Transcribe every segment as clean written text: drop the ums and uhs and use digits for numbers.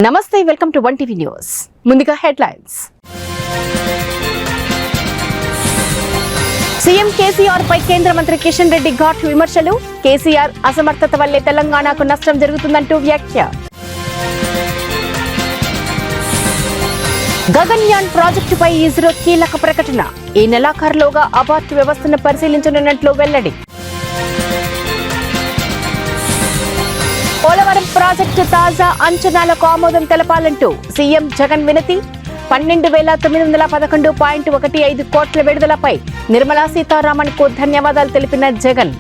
నమస్తే, welcome to ONETV news. ముందుగా headlines. CM KCR పై కేంద్ర మంత్రి కిషన్ రెడ్డి ఘాటు విమర్శలు. కేసీఆర్ అసమర్థత వల్లే తెలంగాణకు నష్టం జరుగుతుందంటూ వ్యాఖ్య. గగన్యాన్ ప్రాజెక్టుపై ఇస్రో కీలక ప్రకటన. ఈ నెలాఖరులోగా అబార్ట్ వ్యవస్థను పరిశీలించనున్నట్లు వెల్లడి. పోలవరం ప్రాజెక్టు తాజా అంచనాలకు ఆమోదం తెలపాలంటూ సీఎం జగన్ వినతి. 12,911.15 కోట్ల విడుదలపై నిర్మలా సీతారామన్ కు ధన్యవాదాలు తెలిపిన జగన్.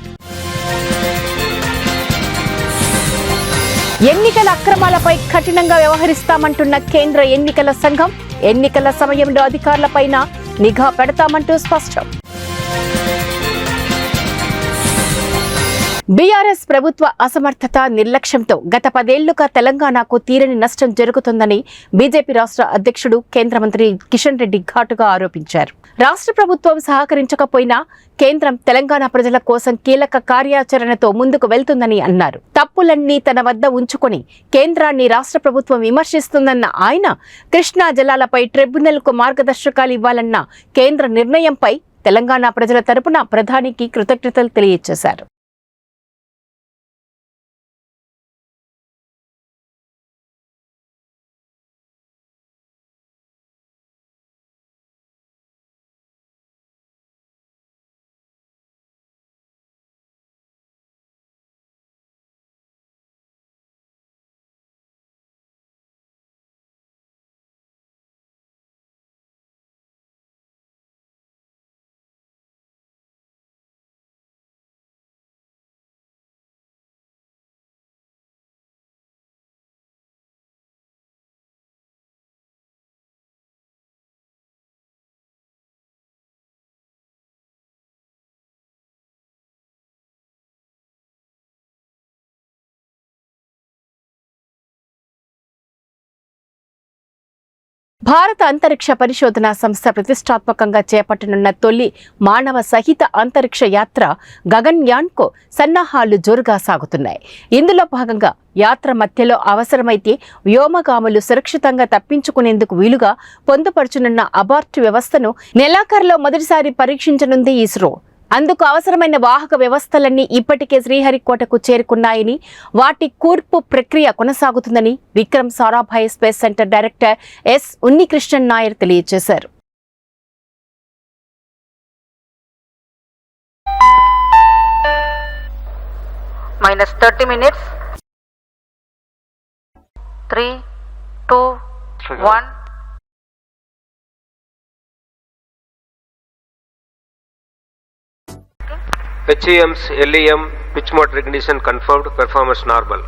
ఎన్నికల అక్రమాలపై కఠినంగా వ్యవహరిస్తామంటున్న కేంద్ర ఎన్నికల సంఘం. ఎన్నికల సమయంలో అధికారులపైన నిఘా పెడతామంటూ స్పష్టం. బీఆర్ఎస్ ప్రభుత్వ అసమర్థత, నిర్లక్ష్యంతో గత 10 ఏళ్లుగా తెలంగాణకు తీరని నష్టం జరుగుతుందని బీజేపీ రాష్ట్ర అధ్యక్షుడు కేంద్ర మంత్రి కిషన్ రెడ్డి ఘాటుగా ఆరోపించారు. రాష్ట్ర ప్రభుత్వం సహకరించకపోయినా కేంద్రం తెలంగాణ ప్రజల కోసం కీలక కార్యాచరణతో ముందుకు వెళ్తుందని అన్నారు. తప్పులన్నీ తన వద్ద ఉంచుకొని కేంద్రాన్ని రాష్ట్ర ప్రభుత్వం విమర్శిస్తుందన్న ఆయన కృష్ణా జలాలపై ట్రిబ్యునల్కు మార్గదర్శకాలు ఇవ్వాలన్న కేంద్ర నిర్ణయంపై తెలంగాణ ప్రజల తరపున ప్రధానికి కృతజ్ఞతలు తెలియజేశారు. భారత అంతరిక్ష పరిశోధన సంస్థ ప్రతిష్టాత్మకంగా చేపట్టనున్న తొలి మానవ సహిత అంతరిక్ష యాత్ర గగన్యాన్కు సన్నాహాలు జోరుగా సాగుతున్నాయి. ఇందులో భాగంగా యాత్ర మధ్యలో అవసరమైతే వ్యోమగాములు సురక్షితంగా తప్పించుకునేందుకు వీలుగా పొందుపరచనున్న అబార్ట్ వ్యవస్థను నెలాఖరులో మొదటిసారి పరీక్షించనుంది ఇస్రో. అందుకు అవసరమైన వాహక వ్యవస్థలన్నీ ఇప్పటికే శ్రీహరికోటకు చేరుకున్నాయని, వాటి కూర్పు ప్రక్రియ కొనసాగుతుందని Vikram Sarabhai space centre director S. Unnikrishnan Nair తెలియజేశారు. -30 minutes. 3, 2, 1. HEM's LEM pitch mode recognition confirmed, performance normal.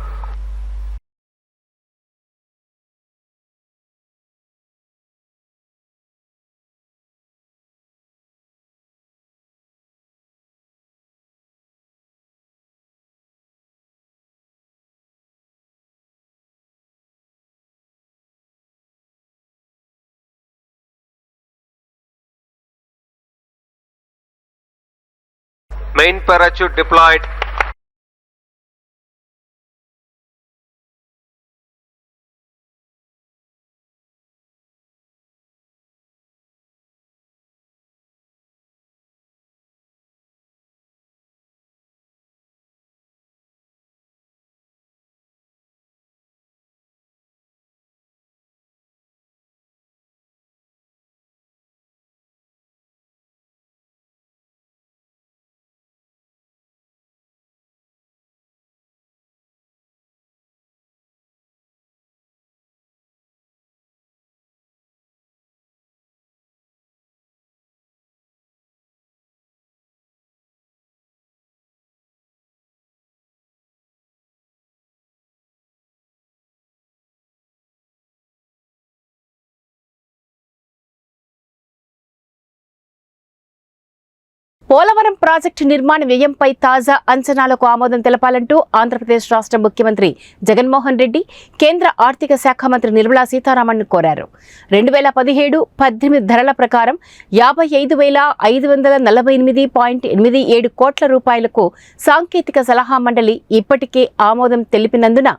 Main parachute deployed. Polavaram project నిర్మాణ వ్యయంపై తాజా అంచనాలకు ఆమోదం తెలపాలంటూ ఆంధ్రప్రదేశ్ రాష్ట్ర ముఖ్యమంత్రి జగన్మోహన్ రెడ్డి కేంద్ర ఆర్థిక శాఖ మంత్రి నిర్మలా సీతారామన్ కోరారు. 2017-18 ధరల ప్రకారం 55,548.87 కోట్ల రూపాయలకు సాంకేతిక సలహా మండలి ఇప్పటికే ఆమోదం తెలిపినందున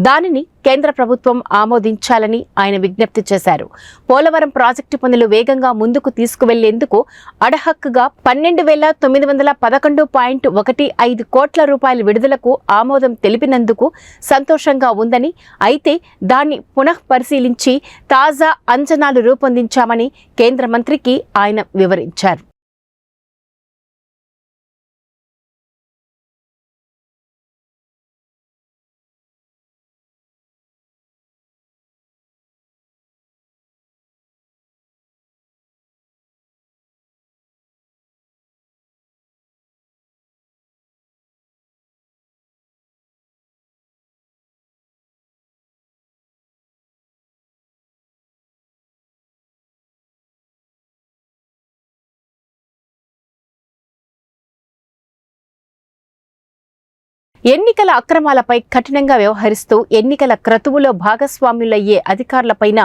దానిని కేంద్ర ప్రభుత్వం ఆమోదించాలని ఆయన విజ్ఞప్తి చేశారు. పోలవరం ప్రాజెక్టు పనులు వేగంగా ముందుకు తీసుకువెళ్లేందుకు అడహక్కుగా 12,911.15 కోట్ల రూపాయల విడుదలకు ఆమోదం తెలిపినందుకు సంతోషంగా ఉందని, అయితే దాన్ని పునఃపరిశీలించి తాజా అంచనాలు రూపొందించామని కేంద్ర మంత్రికి ఆయన వివరించారు. ఎన్నికల అక్రమాలపై కఠినంగా వ్యవహరిస్తూ ఎన్నికల క్రతువులో భాగస్వాములయ్యే అధికారులపైన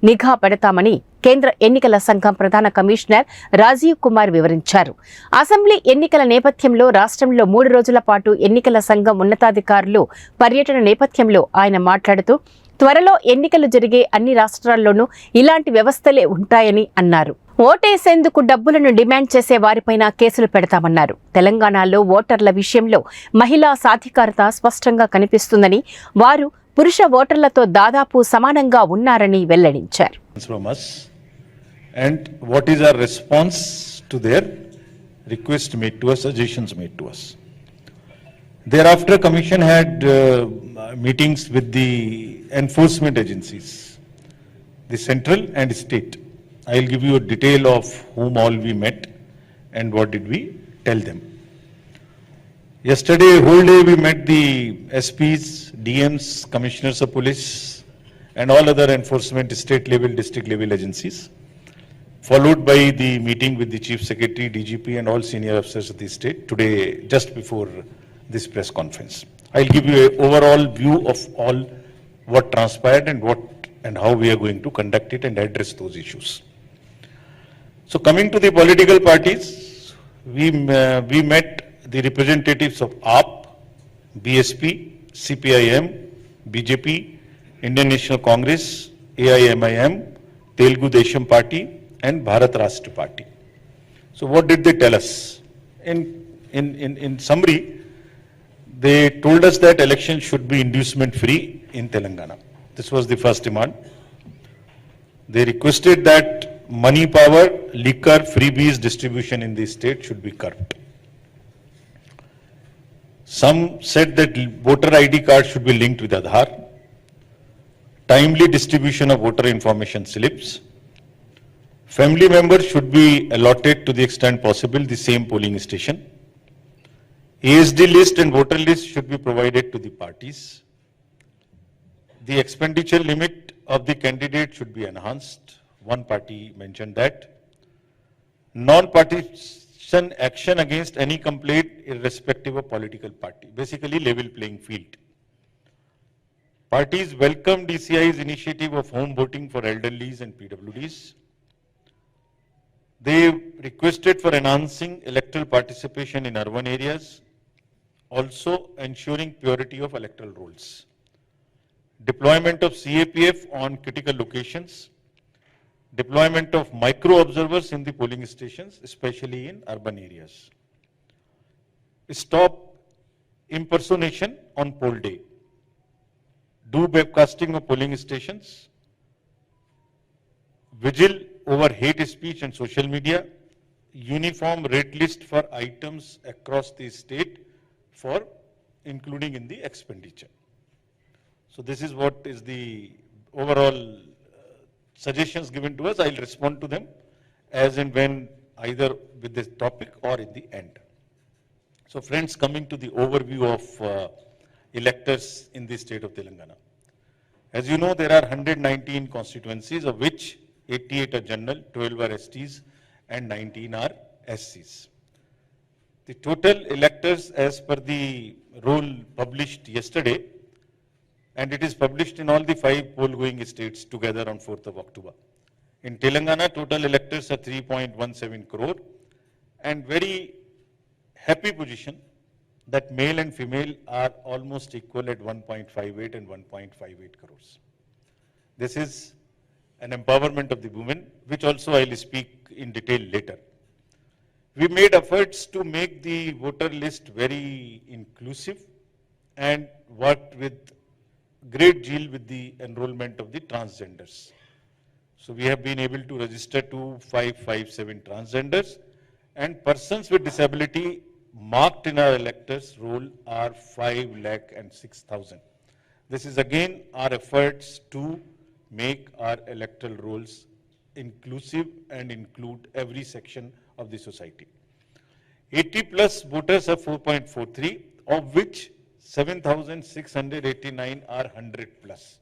నిఘా పెడతామని కేంద్ర ఎన్నికల సంఘం ప్రధాన కమిషనర్ రాజీవ్ కుమార్ వివరించారు. అసెంబ్లీ ఎన్నికల నేపథ్యంలో రాష్ట్రంలో 3 రోజుల పాటు ఎన్నికల సంఘం ఉన్నతాధికారులు పర్యటన నేపథ్యంలో ఆయన మాట్లాడుతూ త్వరలో ఎన్నికలు జరిగే అన్ని రాష్ట్రాల్లోనూ ఇలాంటి వ్యవస్థలే ఉంటాయని అన్నారు. ఓటేసేందుకు డబ్బులను డిమాండ్ చేసే వారిపైన కేసులు పెడతామన్నారు. తెలంగాణలో ఓటర్ల విషయంలో మహిళా సాధికారత స్పష్టంగా కనిపిస్తుందని, వారు పురుష ఓటర్లతో దాదాపు సమానంగా ఉన్నారని వెల్లడించారు. And what is our response to their request made to us, suggestions made to us. Thereafter, Commission had meetings with the enforcement agencies, the central and state. I'll give you a detail of whom all we met and what did we tell them. Yesterday, whole day we met the SPs, DMs, Commissioners of Police and all other enforcement state level, district level agencies, followed by the meeting with the Chief Secretary, DGP and all senior officers of the state today, just before this press conference. I'll give you an overall view of all what transpired and what and how we are going to conduct it and address those issues. So coming to the political parties, we met the representatives of AAP, BSP, CPIM, BJP, Indian National Congress, AIMIM, Telugu Party and Bharat Rashtra Party. So what did they tell us? In summary, they told us that elections should be inducement free in Telangana. This was the first demand. They requested that money power, liquor, freebies distribution in the state should be curbed. Some said that voter ID cards should be linked with Aadhaar. Timely distribution of voter information slips. Family members should be allotted to the extent possible the same polling station. ASD list and voter list should be provided to the parties. The expenditure limit of the candidate should be enhanced. One party mentioned that. Non-partisan action against any complaint irrespective of political party. Basically level playing field. Parties welcomed DCI's initiative of home voting for elderlies and PWDs. They requested for enhancing electoral participation in urban areas, also ensuring purity of electoral rolls. Deployment of CAPF on critical locations, deployment of micro observers in the polling stations, especially in urban areas. Stop impersonation on poll day. Do webcasting of polling stations. Vigil over hate speech and social media. Uniform rate list for items across the state for including in the expenditure. So this is what is the overall suggestions given to us. I'll respond to them as and when, either with this topic or in the end. So friends, coming to the overview of electors in the state of Telangana. As you know, there are 119 constituencies, of which 88 are general, 12 are STs and 19 are SCs. The total electors as per the roll published yesterday, and it is published in all the 5 poll-going states together on 4th of October. In Telangana, total electors are 3.17 crore, and very happy position that male and female are almost equal at 1.58 and 1.58 crores. This is an empowerment of the women, which also I will speak in detail later. We made efforts to make the voter list very inclusive and worked with great zeal with the enrollment of the transgenders. So we have been able to register 2557 transgenders, and persons with disability marked in our electors roll are 5,06,000. This is again our efforts to make our electoral rolls inclusive and include every section of the society. 80 plus voters are 4.43, of which 7,689 are 100 plus.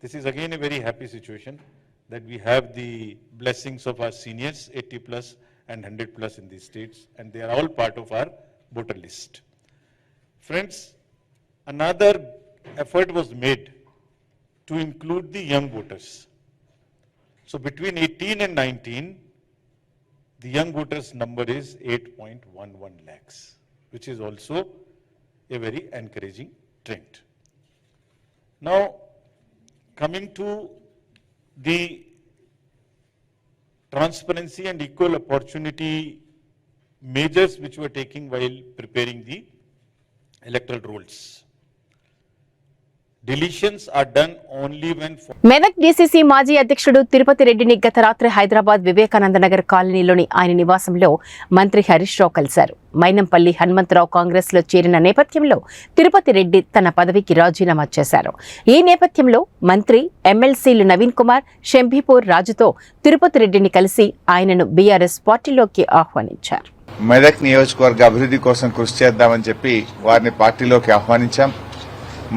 This is again a very happy situation that we have the blessings of our seniors, 80 plus and 100 plus in these states, and they are all part of our voter list. Friends, another effort was made to include the young voters. So between 18 and 19, the young voters number is 8.11 lakhs, which is also a very encouraging trend. Now, coming to the transparency and equal opportunity measures which were taken while preparing the electoral rolls. Deletions are done only when... Medak DCC మాజీ అధ్యక్షుడు తిరుపతి రెడ్డిని గత రాత్రి హైదరాబాద్ వివేకానంద నగర్ కాలనీలోని ఆయన నివాసంలో మంత్రి హరీష్ రావు కలిశారు. మైనంపల్లి హనుమంతరావు కాంగ్రెస్ లో చేరిన నేపథ్యంలో తిరుపతి రెడ్డి తన పదవికి రాజీనామా చేశారు. ఈ నేపథ్యంలో మంత్రి ఎమ్మెల్సీలు నవీన్ కుమార్, షంభీపూర్ రాజుతో తిరుపతి రెడ్డిని కలిసి ఆయనను బీఆర్ఎస్ పార్టీలోకి ఆహ్వానించారు. మెదక్ నియోజకవర్గ అభివృద్ధి కోసం కృషి చేద్దామని చెప్పి వారిని పార్టీలోకి ఆహ్వానించాం.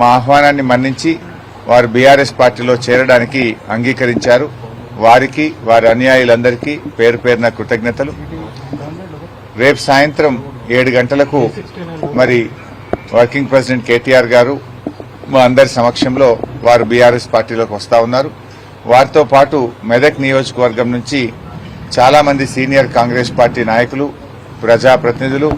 మా ఆహ్వానాన్ని మన్నించి వారు బీఆర్ఎస్ పార్టీలో చేరడానికి అంగీకరించారు. వారికి, వారి అనుయాయులందరికీ పేరు పేరున కృతజ్ఞతలు. రేపు సాయంత్రం 7 గంటలకు మరి వర్కింగ్ ప్రెసిడెంట్ కేటీఆర్ గారు మా అందరి సమక్షంలో వారు బీఆర్ఎస్ పార్టీలోకి వస్తా ఉన్నారు. వారితో పాటు మెదక్ నియోజకవర్గం నుంచి చాలా మంది సీనియర్ కాంగ్రెస్ పార్టీ నాయకులు, ప్రజాప్రతినిధులు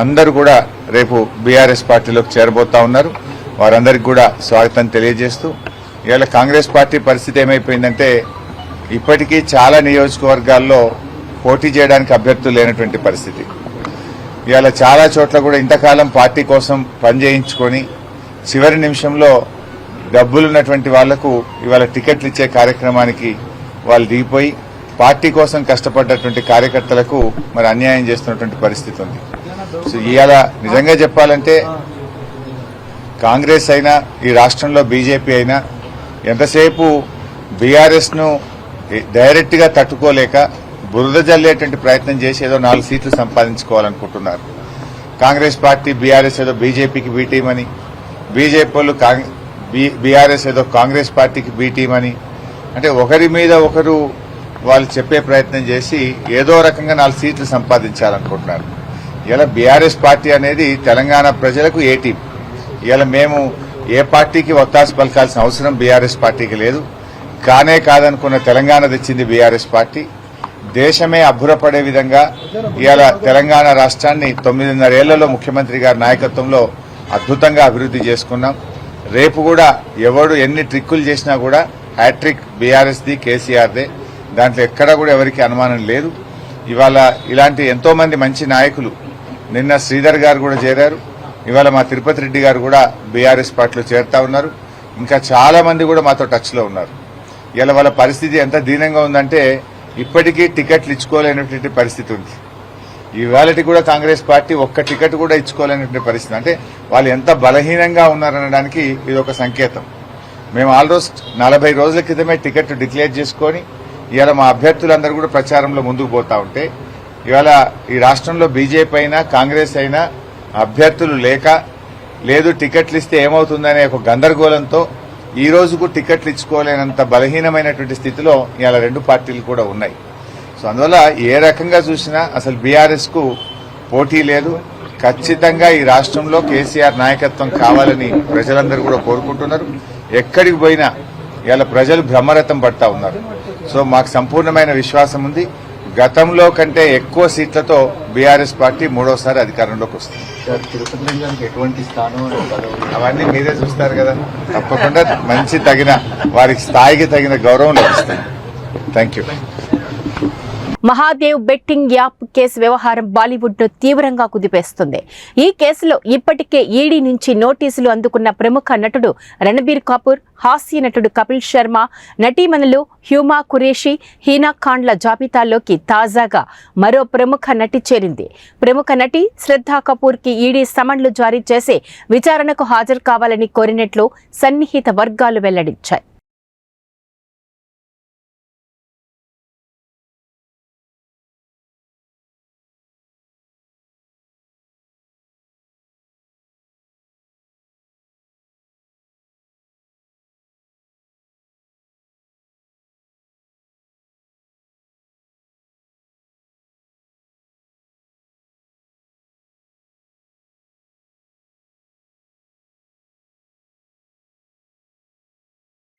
అందరూ కూడా రేపు బీఆర్ఎస్ పార్టీలోకి చేరబోతా ఉన్నారు. వారందరికీ కూడా స్వాగతం తెలియజేస్తూ, ఇవాళ కాంగ్రెస్ పార్టీ పరిస్థితి ఏమైపోయిందంటే ఇప్పటికీ చాలా నియోజకవర్గాల్లో పోటీ చేయడానికి అభ్యర్థులు లేనటువంటి పరిస్థితి. ఇవాళ చాలా చోట్ల కూడా ఇంతకాలం పార్టీ కోసం పనిచేయించుకొని చివరి నిమిషంలో డబ్బులున్నటువంటి వాళ్లకు ఇవాళ టికెట్లు ఇచ్చే కార్యక్రమానికి వాళ్ళు దిగిపోయి పార్టీ కోసం కష్టపడ్డటువంటి కార్యకర్తలకు మరి అన్యాయం చేస్తున్నటువంటి పరిస్థితి ఉంది. సో ఇవాళ నిజంగా చెప్పాలంటే కాంగ్రెస్ అయినా ఈ రాష్ట్రంలో బీజేపీ అయినా ఎంతసేపు బీఆర్ఎస్ ను డైరెక్ట్ గా తట్టుకోలేక బురద జల్లేటువంటి ప్రయత్నం చేసి ఏదో 4 సీట్లు సంపాదించుకోవాలనుకుంటున్నారు. కాంగ్రెస్ పార్టీ బీఆర్ఎస్ ఏదో బీజేపీకి బీ టీం అని, బీజేపీ వాళ్ళు బీఆర్ఎస్ ఏదో కాంగ్రెస్ పార్టీకి బీ టీం అని, అంటే ఒకరి మీద ఒకరు వాళ్ళు చెప్పే ప్రయత్నం చేసి ఏదో రకంగా 4 సీట్లు సంపాదించాలనుకుంటున్నారు. ఇలా బీఆర్ఎస్ పార్టీ అనేది తెలంగాణ ప్రజలకు ఏ టీం. ఇలా మేము ఏ పార్టీకి ఒత్తాసు పలకాల్సిన అవసరం బీఆర్ఎస్ పార్టీకి లేదు. కానే కాదనుకున్న తెలంగాణ తెచ్చింది బీఆర్ఎస్ పార్టీ. దేశమే అబ్బురపడే విధంగా ఇవాళ తెలంగాణ రాష్ట్రాన్ని 9.5 ఏళ్లలో ముఖ్యమంత్రి గారి నాయకత్వంలో అద్భుతంగా అభివృద్ధి చేసుకున్నాం. రేపు కూడా ఎవడు ఎన్ని ట్రిక్కులు చేసినా కూడా హ్యాట్రిక్ బీఆర్ఎస్ది, కేసీఆర్దే. దాంట్లో ఎక్కడా కూడా ఎవరికి అనుమానం లేదు. ఇవాళ ఇలాంటి ఎంతో మంది మంచి నాయకులు, నిన్న శ్రీధర్ గారు కూడా చేరారు, ఇవాళ మా తిరుపతి రెడ్డి గారు కూడా బీఆర్ఎస్ పార్టీలో చేరుతా ఉన్నారు. ఇంకా చాలా మంది కూడా మాతో టచ్ లో ఉన్నారు. ఇలా వాళ్ళ పరిస్థితి ఎంత దీనంగా ఉందంటే ఇప్పటికీ టికెట్లు ఇచ్చుకోలేనటువంటి పరిస్థితి ఉంది. ఇవాళకి కూడా కాంగ్రెస్ పార్టీ ఒక్క టికెట్ కూడా ఇచ్చుకోలేనటువంటి పరిస్థితి. అంటే వాళ్ళు ఎంత బలహీనంగా ఉన్నారనడానికి ఇది ఒక సంకేతం. మేము ఆల్మోస్ట్ 40 రోజుల క్రితమే టికెట్ డిక్లేర్ చేసుకుని ఇవాళ మా అభ్యర్థులందరూ కూడా ప్రచారంలో ముందుకు పోతా ఉంటే ఇవాళ ఈ రాష్ట్రంలో బీజేపీ అయినా కాంగ్రెస్ అయినా అభ్యర్థులు లేక, లేదు టికెట్లు ఇస్తే ఏమవుతుందనే ఒక గందరగోళంతో ఈ రోజుకు టికెట్లు ఇచ్చుకోలేనంత బలహీనమైనటువంటి స్థితిలో ఇవాళ 2 పార్టీలు కూడా ఉన్నాయి. సో అందువల్ల ఏ రకంగా చూసినా అసలు బీఆర్ఎస్ కు పోటీ లేదు. ఖచ్చితంగా ఈ రాష్ట్రంలో కేసీఆర్ నాయకత్వం కావాలని ప్రజలందరూ కూడా కోరుకుంటున్నారు. ఎక్కడికి పోయినా ఇవాళ ప్రజలు బ్రహ్మరథం పడతా ఉన్నారు. సో మాకు సంపూర్ణమైన విశ్వాసం ఉంది. గతంలో కంటే ఎక్కువ సీట్లతో బీఆర్ఎస్ పార్టీ 3వ సారి అధికారంలోకి వస్తుంది. సార్ తిరుపతి గారికి ఎటువంటి స్థానం అవన్నీ మీరే చూస్తారు కదా. తప్పకుండా మంచి తగిన వారికి స్థాయికి తగిన గౌరవం లభిస్తుంది. Thank you. Mahadev betting app case వ్యవహారం బాలీవుడ్ ను తీవ్రంగా కుదిపేస్తుంది. ఈ కేసులో ఇప్పటికే ఈడీ నుంచి నోటీసులు అందుకున్న ప్రముఖ నటుడు రణబీర్ కపూర్, హాస్య నటుడు కపిల్ శర్మ, నటీమణులు హ్యూమా కురేషి, హీనా ఖాన్ల జాబితాలోకి తాజాగా మరో ప్రముఖ నటి చేరింది. ప్రముఖ నటి శ్రద్ధా కపూర్ కి ఈడీ సమన్లు జారీ చేసి విచారణకు హాజరు కావాలని కోరినట్లు సన్నిహిత వర్గాలు వెల్లడించాయి.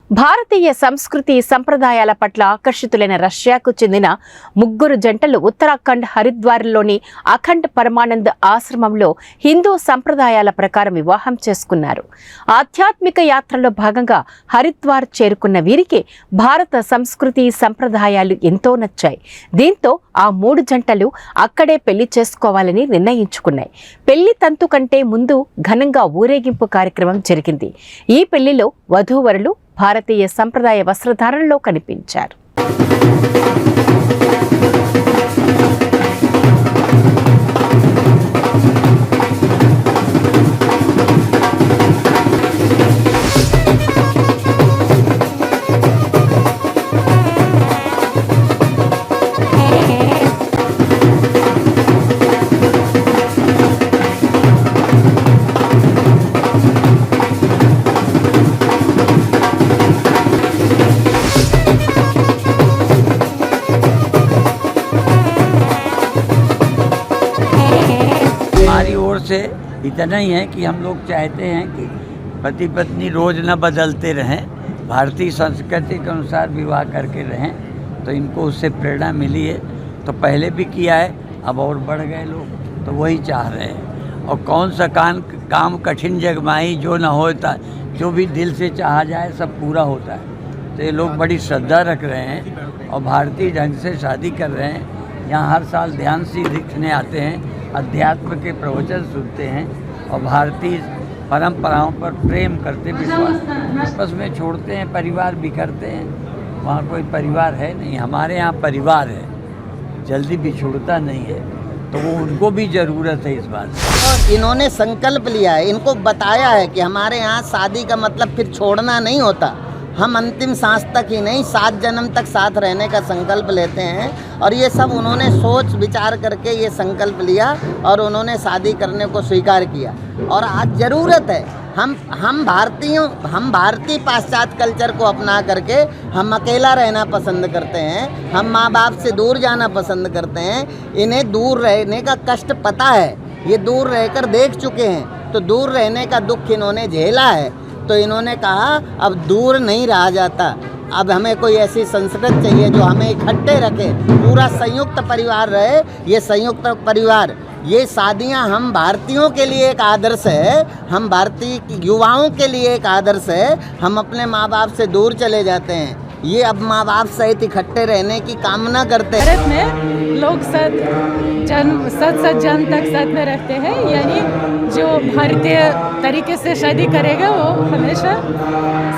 భారతీయ సంస్కృతి సంప్రదాయాల పట్ల ఆకర్షితులైన రష్యాకు చెందిన ముగ్గురు జంటలు ఉత్తరాఖండ్ హరిద్వార్లోని అఖండ్ పరమానంద్ ఆశ్రమంలో హిందూ సంప్రదాయాల ప్రకారం వివాహం చేసుకున్నారు. ఆధ్యాత్మిక యాత్రలో భాగంగా హరిద్వార్ చేరుకున్న వీరికి భారత సంస్కృతి సంప్రదాయాలు ఎంతో నచ్చాయి. దీంతో ఆ మూడు జంటలు అక్కడే పెళ్లి చేసుకోవాలని నిర్ణయించుకున్నాయి. పెళ్లి తంతు కంటే ముందు ఘనంగా ఊరేగింపు కార్యక్రమం జరిగింది. ఈ పెళ్లిలో వధూవరులు భారతీయ సంప్రదాయ వస్త్రధారణలో కనిపించారు. हमारी ओर से इतना ही है कि हम लोग चाहते हैं कि पति पत्नी रोज न बदलते रहें, भारतीय संस्कृति के अनुसार विवाह करके रहें। तो इनको उससे प्रेरणा मिली है, तो पहले भी किया है, अब और बढ़ गए लोग, तो वही चाह रहे हैं। और कौन सा काम कठिन जगमाई जो न होता, जो भी दिल से चाहा जाए सब पूरा होता है। तो ये लोग बड़ी श्रद्धा रख रहे हैं और भारतीय ढंग से शादी कर रहे हैं। यहाँ हर साल ध्यान से दिखने आते हैं, अध्यात्म के प्रवचन सुनते हैं और भारतीय परंपराओं पर प्रेम करते, विश्वास आपस में छोड़ते हैं, परिवार बिखरते हैं। वहाँ कोई परिवार है नहीं, हमारे यहाँ परिवार है, जल्दी बिछुड़ता नहीं है, तो वो उनको भी ज़रूरत है इस बात की। और इन्होंने संकल्प लिया है, इनको बताया है कि हमारे यहाँ शादी का मतलब फिर छोड़ना नहीं होता, हम अंतिम सांस तक ही नहीं 7 जन्म तक साथ रहने का संकल्प लेते हैं। और ये सब उन्होंने सोच विचार करके ये संकल्प लिया और उन्होंने शादी करने को स्वीकार किया। और आज ज़रूरत है, हम भारतीय पाश्चात्य कल्चर को अपना करके हम अकेला रहना पसंद करते हैं, हम माँ बाप से दूर जाना पसंद करते हैं। इन्हें दूर रहने का कष्ट पता है, ये दूर रहकर देख चुके हैं, तो दूर रहने का दुख इन्होंने झेला है। तो इन्होंने कहा अब दूर नहीं रहा जाता, अब हमें कोई ऐसी संस्कृति चाहिए जो हमें इकट्ठे रखे, पूरा संयुक्त परिवार रहे। ये संयुक्त परिवार, ये शादियां हम भारतीयों के लिए एक आदर्श है, हम भारतीय युवाओं के लिए एक आदर्श है। हम अपने माँ बाप से दूर चले जाते हैं, ये अब माँ बाप सहित इकट्ठे रहने की कामना करते हैं। भारत में लोग सात जन्म तक साथ में रहते हैं, यानी जो भारतीय तरीके से शादी करेगा वो हमेशा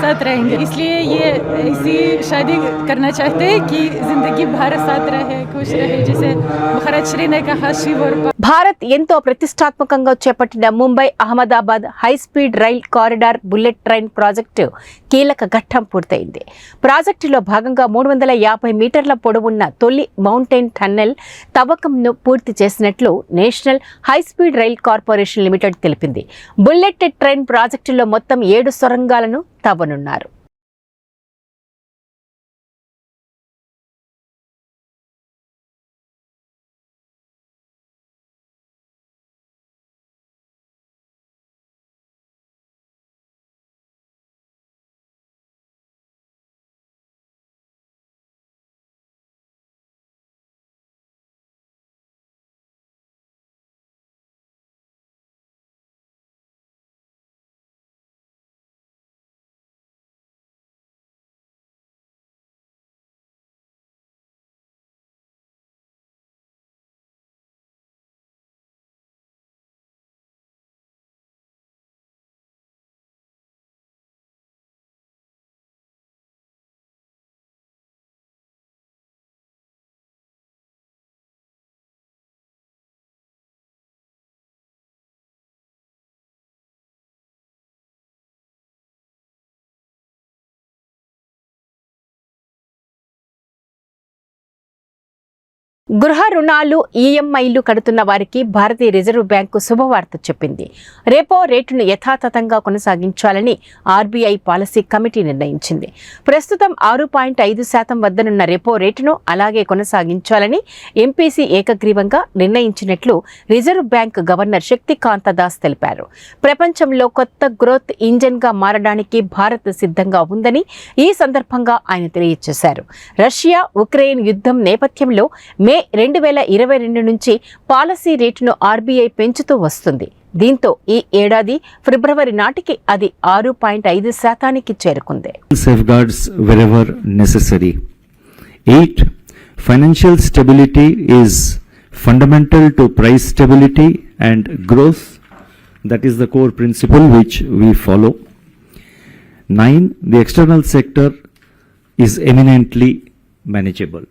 साथ रहेंगे। इसलिए ये ऐसी शादी करना चाहते हैं कि जिंदगी भर साथ रहे, खुश रहे, जैसे भरत श्री ने कहा शिव और భారత్ ఎంతో ప్రతిష్టాత్మకంగా చేపట్టిన Mumbai Ahmedabad high speed rail corridor bullet train project కీలక ఘట్టం పూర్తయింది. ప్రాజెక్టులో భాగంగా 350 మీటర్ల పొడవున్న తొలి మౌంటైన్ టన్నెల్ తవ్వకంను పూర్తి చేసినట్లు national high speed rail corporation limited తెలిపింది. బుల్లెట్ ట్రైన్ ప్రాజెక్టులో మొత్తం 7 సొరంగాలను తవ్వనున్నారు. గృహ రుణాలు ఈఎంఐలు కడుతున్న వారికి భారతీయ రిజర్వ్ బ్యాంకు శుభవార్త చెప్పింది. రెపో రేటును యథాతథంగా కొనసాగించాలని ఆర్బీఐ పాలసీ కమిటీ నిర్ణయించింది. ప్రస్తుతం 6.5% వద్దనున్న రెపో రేటును అలాగే కొనసాగించాలని ఎంపీసీ ఏకగ్రీవంగా నిర్ణయించినట్లు reserve bank governor Shaktikanta Das తెలిపారు. ప్రపంచంలో కొత్త గ్రోత్ ఇంజన్గా మారడానికి భారత్ సిద్ధంగా ఉందని ఈ సందర్భంగా ఆయన తెలియజేశారు. రష్యా ఉక్రెయిన్ యుద్ధం నేపథ్యంలో మే 2022 నుంచి పాలసీ రేటును ఆర్బీఐ పెంచుతూ వస్తుంది. దీంతో ఈ ఏడాది ఫిబ్రవరి నాటికి అది 6.5%కి చేరుకుంది. Safeguards wherever necessary. 8. Financial stability is fundamental to price stability and growth. That is the core principle which we follow. 9. The external sector is eminently manageable.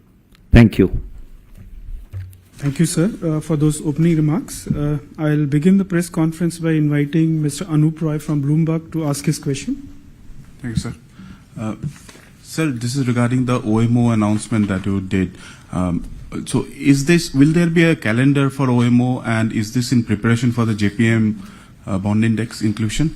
Thank you. Thank you, sir, for those opening remarks. I'll begin the press conference by inviting Mr. Anup Roy from Bloomberg to ask his question. Thank you, sir. Sir, this is regarding the OMO announcement that you did. So, will there be a calendar for OMO, and is this in preparation for the JPM bond index inclusion?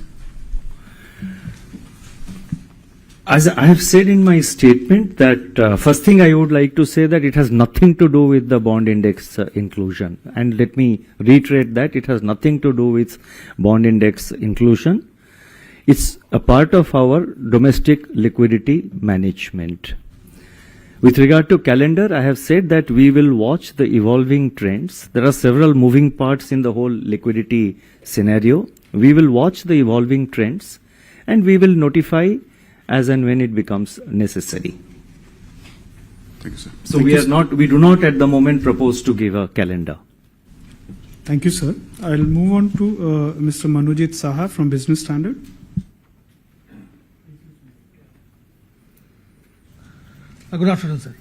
As I have said in my statement that first thing I would like to say that it has nothing to do with the bond index inclusion, and let me reiterate that it has nothing to do with bond index inclusion. It's a part of our domestic liquidity management. With regard to calendar, I have said that we will watch the evolving trends. There are several moving parts in the whole liquidity scenario. We will watch the evolving trends and we will notify as and when it becomes necessary. Thank you, sir. So we do not at the moment propose to give a calendar. Thank you, sir. I'll move on to Mr. Manojit Saha from Business Standard. Good afternoon, sir.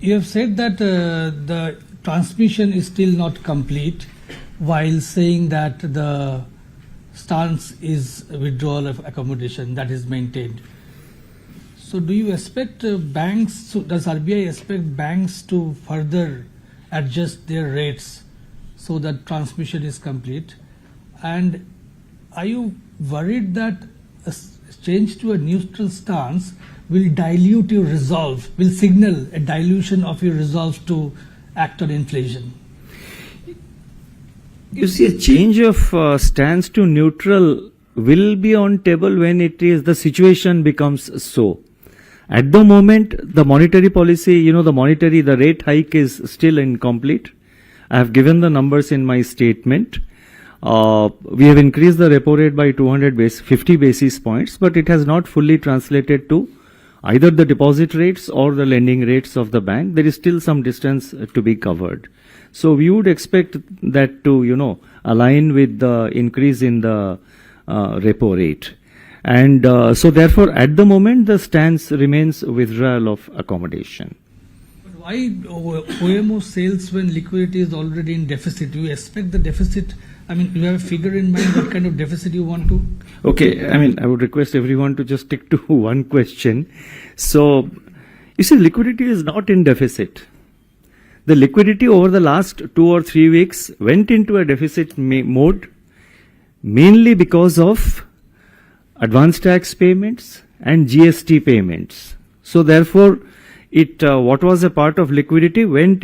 You have said that the transmission is still not complete, while saying that the stance is withdrawal of accommodation that is maintained. So do you expect does RBI expect banks to further adjust their rates so that transmission is complete? And are you worried that a change to a neutral stance will dilute your resolve, will signal a dilution of your resolve to act on inflation? You see, a change of stance to neutral will be on table when the situation becomes so. At the moment, the monetary policy, the rate hike is still incomplete. I have given the numbers in my statement. We have increased the repo rate by 250 basis points, but it has not fully translated to either the deposit rates or the lending rates of the bank. There is still some distance to be covered. So we would expect that to, align with the increase in the repo rate. And so therefore, at the moment, the stance remains withdrawal of accommodation. But why OMO sales when liquidity is already in deficit? Do you expect the deficit? I mean, you have a figure in mind what kind of deficit you want to? Okay, I would request everyone to just stick to one question. So, you see, liquidity is not in deficit. The liquidity over the last 2 or 3 weeks went into a deficit mode mainly because of advance tax payments and GST payments. So therefore, what was a part of liquidity went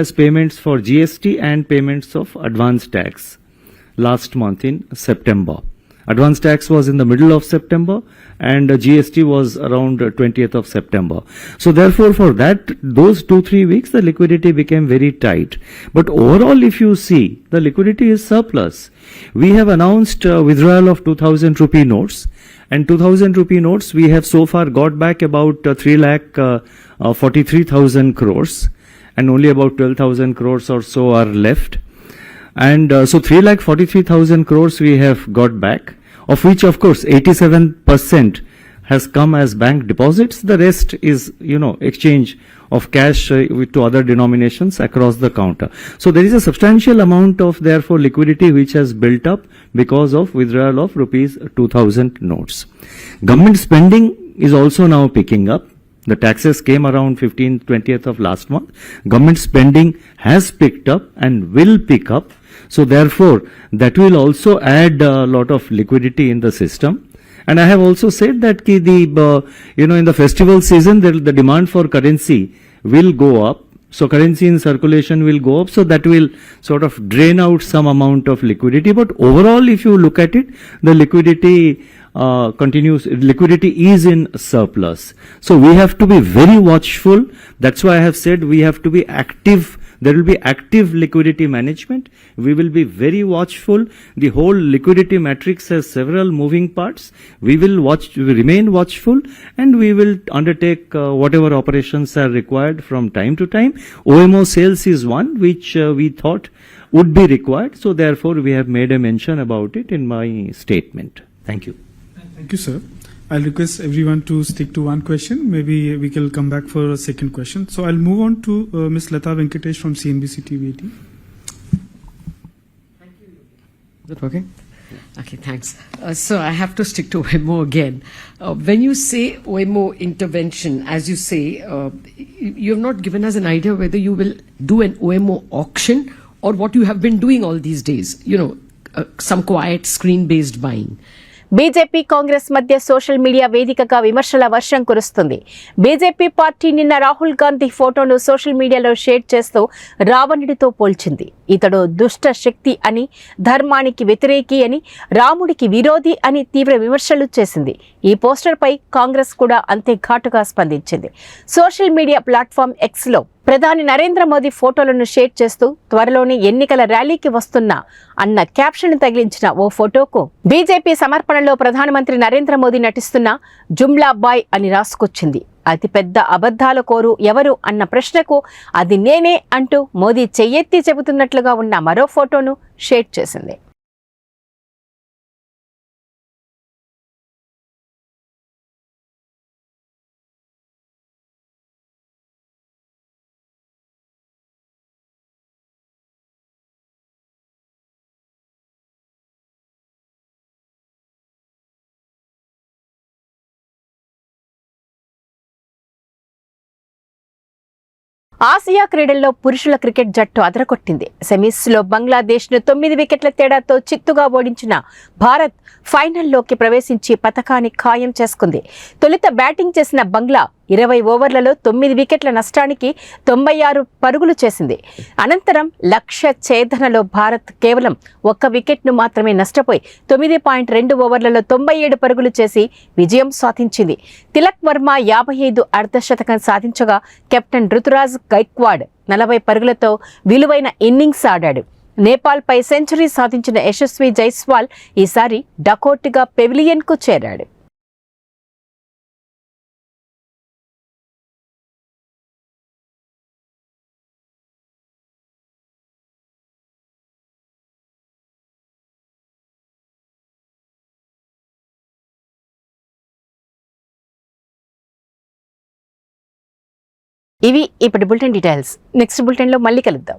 as payments for GST and payments of advance tax last month in September. Advance tax was in the middle of September and GST was around 20th of September. So therefore for those 2-3 weeks the liquidity became very tight. But overall if you see, the liquidity is surplus. We have announced withdrawal of 2000 rupee notes, and 2000 rupee notes we have so far got back about 3,43,000 crores and only about 12,000 crores or so are left. And so 3,43,000 crores we have got back, of which of course 87% has come as bank deposits. The rest is, exchange of cash to other denominations across the counter. So there is a substantial amount of therefore liquidity which has built up because of withdrawal of rupees 2,000 notes. Government spending is also now picking up. The taxes came around 15th, 20th of last month. Government spending has picked up and will pick up. So therefore, that will also add a lot of liquidity in the system. And I have also said that in the festival season, the demand for currency will go up. So currency in circulation will go up. So that will sort of drain out some amount of liquidity. But overall, if you look at it, the liquidity liquidity is in surplus. So we have to be very watchful. That's why I have said we have to be active. There will be active liquidity management. We will be very watchful. The whole liquidity matrix has several moving parts. We will remain watchful, and we will undertake whatever operations are required from time to time. OMO sales is one which we thought would be required. So therefore, we have made a mention about it in my statement. Thank you. Thank you, sir. I'll request everyone to stick to one question. Maybe we can come back for a second question. So I'll move on to Ms. Lata Venkatesh from CNBC TV18. Is it working? Okay, thanks. So I have to stick to OMO again. When you say OMO intervention, as you say, you have not given us an idea whether you will do an OMO auction or what you have been doing all these days. Some quiet screen-based buying. BJP Congress మధ్య social media వేదికగా విమర్శల వర్షం కురుస్తుంది. BJP party నిన్న రాహుల్ గాంధీ ఫోటోను social మీడియాలో share చేస్తూ రావణుడితో పోల్చింది. ఇతడు దుష్ట శక్తి అని, ధర్మానికి వ్యతిరేకి అని, రాముడికి విరోధి అని తీవ్ర విమర్శలు చేసింది. ఈ పోస్టర్పై కాంగ్రెస్ కూడా అంతే ఘాటుగా స్పందించింది. సోషల్ మీడియా ప్లాట్ఫామ్ ఎక్స్లో ప్రధాని నరేంద్ర మోదీ ఫోటోలను షేర్ చేస్తూ త్వరలోనే ఎన్నికల ర్యాలీకి వస్తున్నా అన్న క్యాప్షన్ తగిలించిన ఓ ఫోటోకు బీజేపీ సమర్పణలో ప్రధానమంత్రి నరేంద్ర మోదీ నటిస్తున్న జుమ్లా బాయ్ అని రాసుకొచ్చింది. అతిపెద్ద అబద్ధాల కోరు ఎవరు అన్న ప్రశ్నకు అది నేనే అంటూ మోదీ చెయ్యెత్తి చెబుతున్నట్లుగా ఉన్న మరో ఫోటోను షేర్ చేసింది. ఆసియా క్రీడల్లో పురుషుల క్రికెట్ జట్టు అదరగొట్టింది. సెమీస్లో బంగ్లాదేశ్ను 9 వికెట్ల తేడాతో చిత్తుగా ఓడించిన భారత్ ఫైనల్లోకి ప్రవేశించి పతకాన్ని ఖాయం చేసుకుంది. తొలుత బ్యాటింగ్ చేసిన బంగ్లా 20 ఓవర్లలో 9 వికెట్ల నష్టానికి 96 పరుగులు చేసింది. అనంతరం లక్ష్య ఛేదనలో భారత్ కేవలం 1 వికెట్ను మాత్రమే నష్టపోయి 9.2 ఓవర్లలో 97 పరుగులు చేసి విజయం సాధించింది. తిలక్ వర్మ 55 అర్ధశతకం సాధించగా కెప్టెన్ రుతురాజ్ గైక్వాడ్ 40 పరుగులతో విలువైన ఇన్నింగ్స్ ఆడాడు. నేపాల్పై సెంచరీ సాధించిన యశస్వి జైస్వాల్ ఈసారి డకోట్గా పెవిలియన్కు చేరాడు. ఇవి ఇప్పటి బులెటిన్ డీటెయిల్స్. నెక్స్ట్ బులెటిన్లో మళ్ళీ కలుద్దాం.